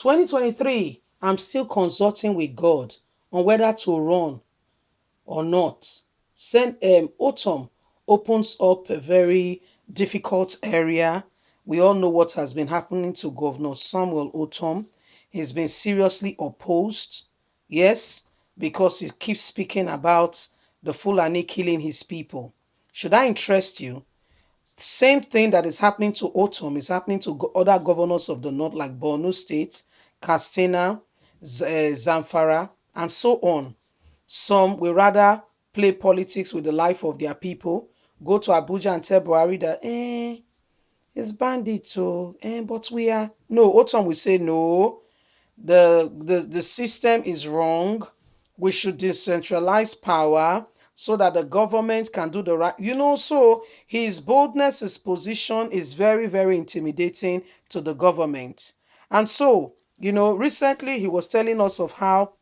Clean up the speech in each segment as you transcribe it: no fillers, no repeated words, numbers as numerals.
2023, I'm still consulting with God on whether to run or not. Autumn opens up a very difficult area. We all know what has been happening to Governor Samuel Autumn. He's been seriously opposed. Yes, because he keeps speaking about the Fulani killing his people. Should I interest you? Same thing that is happening to Autumn is happening to other governors of the north, like Borno State, Katsina, Zamfara, and so on. Some will rather play politics with the life of their people, go to Abuja and tell Buhari that, it's bandits, oh, but we are. No, Autumn will say, no, the system is wrong. We should decentralize power so that the government can do the right. So his boldness, his position is very, very intimidating to the government. And so, recently he was telling us of how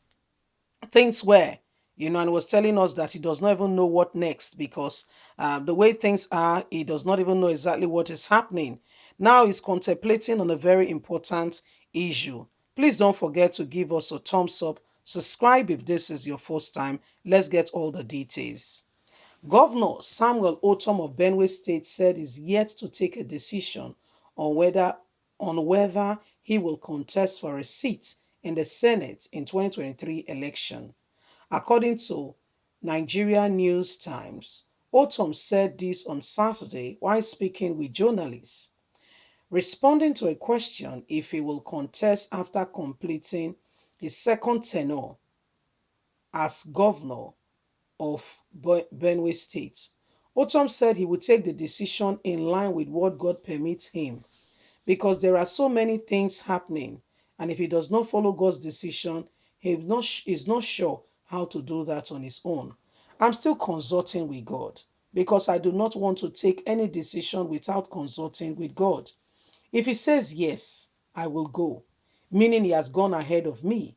things were, and was telling us that he does not even know what next because the way things are, he does not even know exactly what is happening. Now he's contemplating on a very important issue. Please don't forget to give us a thumbs up. Subscribe if this is your first time. Let's get all the details. Governor Samuel Ortom of Benue State said he's yet to take a decision on whether he will contest for a seat in the Senate in 2023 election. According to Nigeria News Times, Ortom said this on Saturday while speaking with journalists, responding to a question if he will contest after completing his second tenure as governor of Benue State. Otom said he would take the decision in line with what God permits him because there are so many things happening, and if he does not follow God's decision, is not sure how to do that on his own. I'm still consulting with God because I do not want to take any decision without consulting with God. If he says yes, I will go, meaning he has gone ahead of me.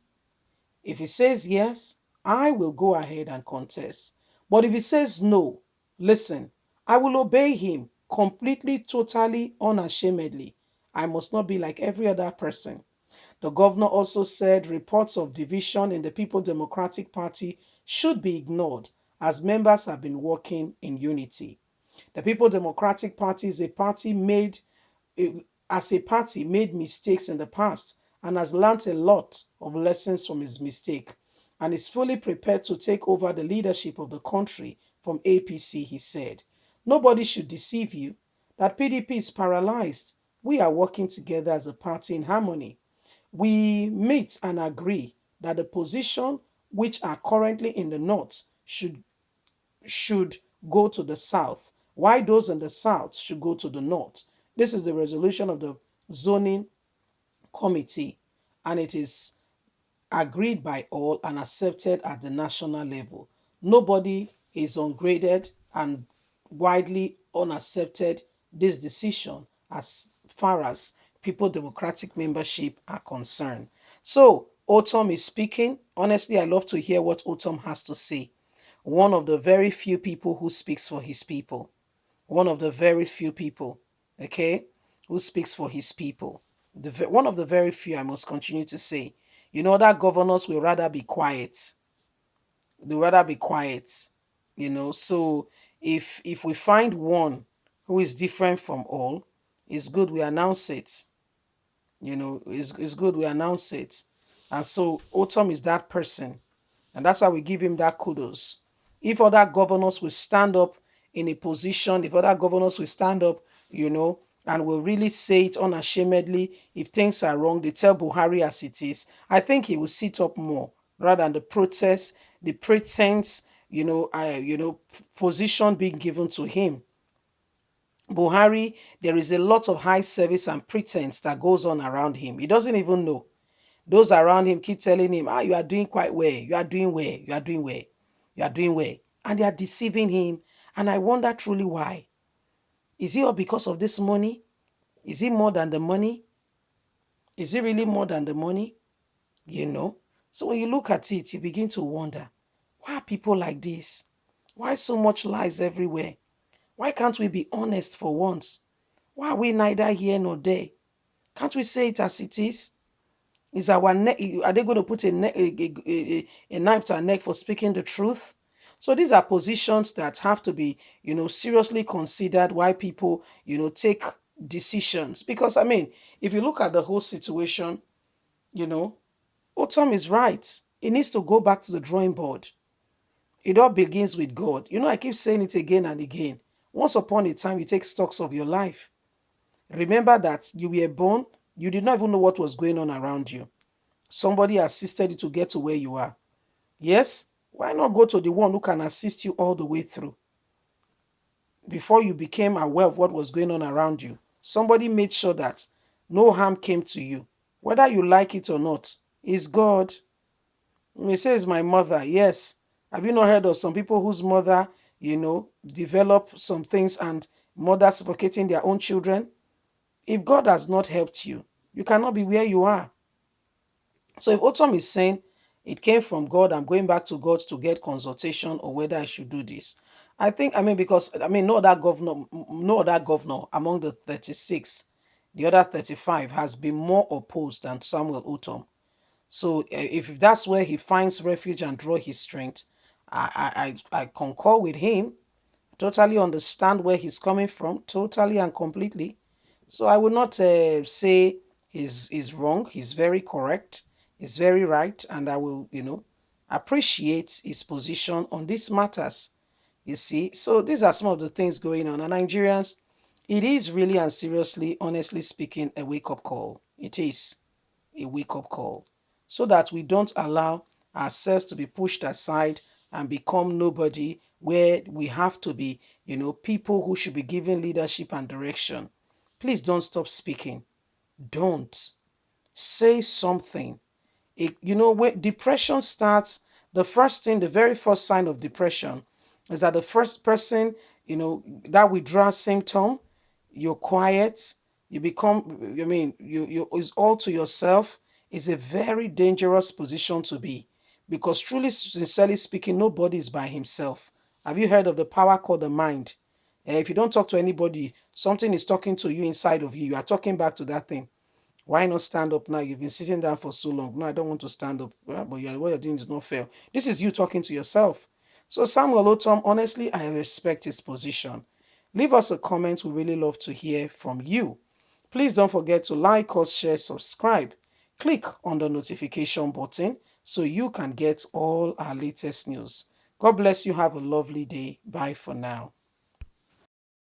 If he says yes, I will go ahead and contest. But if he says no, listen, I will obey him completely, totally, unashamedly. I must not be like every other person. The governor also said reports of division in the People Democratic Party should be ignored as members have been working in unity. The People Democratic Party is a party made as a party made mistakes in the past and has learnt a lot of lessons from his mistake and is fully prepared to take over the leadership of the country from APC, he said. Nobody should deceive you that PDP is paralyzed. We are working together as a party in harmony. We meet and agree that the position which are currently in the north should go to the south, why those in the south should go to the north. This is the resolution of the zoning committee, and it is agreed by all and accepted at the national level. Nobody is ungraded and widely unaccepted this decision as far as People Democratic membership are concerned. So, Otom is speaking. Honestly, I love to hear what Otom has to say. One of the very few people who speaks for his people. One of the very few people, okay, who speaks for his people. One of the very few, I must continue to say. That governors will rather be quiet. They rather be quiet. So if we find one who is different from all, it's good we announce it. It's good we announce it. And so Autumn is that person. And that's why we give him that kudos. If other governors will stand up in a position, if other governors will stand up, and will really say it unashamedly, if things are wrong, they tell Buhari as it is, I think he will sit up more rather than the protest, the pretense, position being given to him. Buhari, there is a lot of high service and pretense that goes on around him. He doesn't even know. Those around him keep telling him, you are doing quite well. You are doing well. You are doing well. You are doing well. And they are deceiving him. And I wonder truly why. Is it all because of this money? Is it more than the money? Is it really more than the money? So when you look at it, you begin to wonder, why are people like this? Why so much lies everywhere? Why can't we be honest for once? Why are we neither here nor there? Can't we say it as it is? Is our neck? Are they going to put a knife to our neck for speaking the truth? So these are positions that have to be, seriously considered why people, take decisions. Because I mean, if you look at the whole situation, you know, Otom is right. It needs to go back to the drawing board. It all begins with God. I keep saying it again and again. Once upon a time, you take stocks of your life. Remember that you were born, you did not even know what was going on around you. Somebody assisted you to get to where you are. Yes? Why not go to the one who can assist you all the way through? Before you became aware of what was going on around you, somebody made sure that no harm came to you. Whether you like it or not, is God. You may say it's my mother. Yes. Have you not heard of some people whose mother, develop some things and mothers suffocating their own children? If God has not helped you, you cannot be where you are. So if Otom is saying it came from God, I'm going back to God to get consultation or whether I should do this. Because no other governor among the 36, the other 35 has been more opposed than Samuel Otom. So if that's where he finds refuge and draw his strength, I concur with him. Totally understand where he's coming from, totally and completely. So I would not say he's wrong. He's very correct. He's very right, and I will, appreciate his position on these matters. You see, so these are some of the things going on. And Nigerians, it is really and seriously, honestly speaking, a wake up call. It is a wake up call so that we don't allow ourselves to be pushed aside and become nobody where we have to be, people who should be given leadership and direction. Please don't stop speaking. Don't say something. When depression starts, the very first sign of depression is that the first person, that withdrawal symptom, you're quiet, you become, you is all to yourself, is a very dangerous position to be. Because truly, sincerely speaking, nobody is by himself. Have you heard of the power called the mind? If you don't talk to anybody, something is talking to you inside of you. You are talking back to that thing. Why not stand up now? You've been sitting down for so long. No, I don't want to stand up. Well, but what you're doing is not fair. This is you talking to yourself. So Samuel Otom, honestly, I respect his position. Leave us a comment. We really love to hear from you. Please don't forget to like us, share, subscribe. Click on the notification button so you can get all our latest news. God bless you. Have a lovely day. Bye for now.